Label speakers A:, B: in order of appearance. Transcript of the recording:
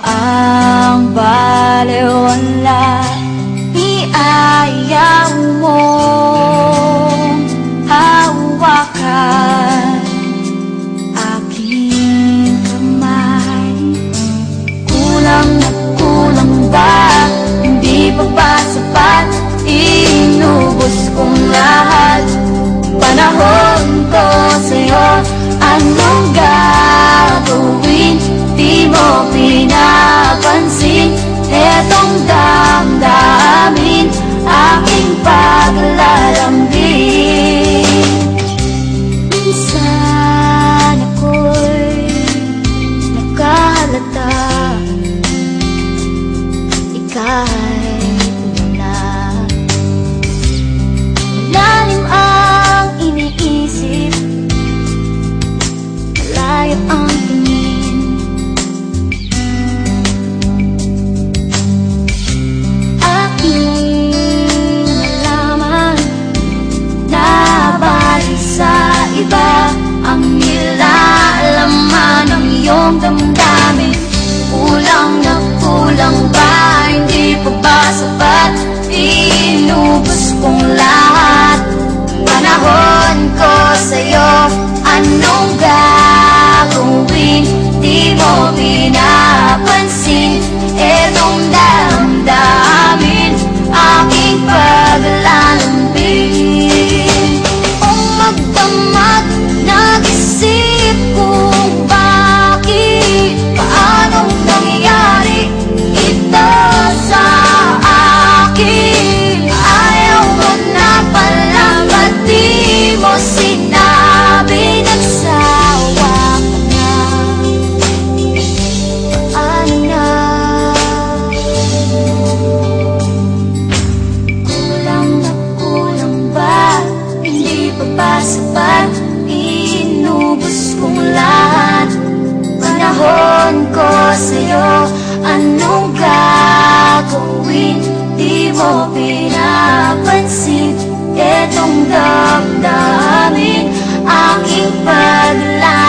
A: ang balewala, iayaw mong hawakan aking kamay. Kulang na kulang ba? Hindi pa ba sapat? Inubos kong lahat. Panahon ko sa'yo, anong gagawin? Di mo pinapansin etong damdamin, aking paglalambing. Minsan ako'y nakahalata, ika'y umuna. Malalim ang iniisip, malayo ang tingin. Ang nilalaman ng iyong damdamin, kulang na kulang ba? Hindi pa ba sapat? Inubos kong lahat. Panahon ko sa'yo, anong gagawin? Di mo pinapansin etong damdamin, aking paglalambing. Kung magdamag nag-isip kung bakit, paanong nangyari ito sa akin. Ayaw mo na pala, ba't di mo sinabi? Nagsawa ka na, ano na? Kulang na kulang ba? Hindi pa ba sapat? Inubos kong lahat. Panahon ko sa'yo, anong gagawin? Di mo pinapansin etong damdamin, aking paglalambing.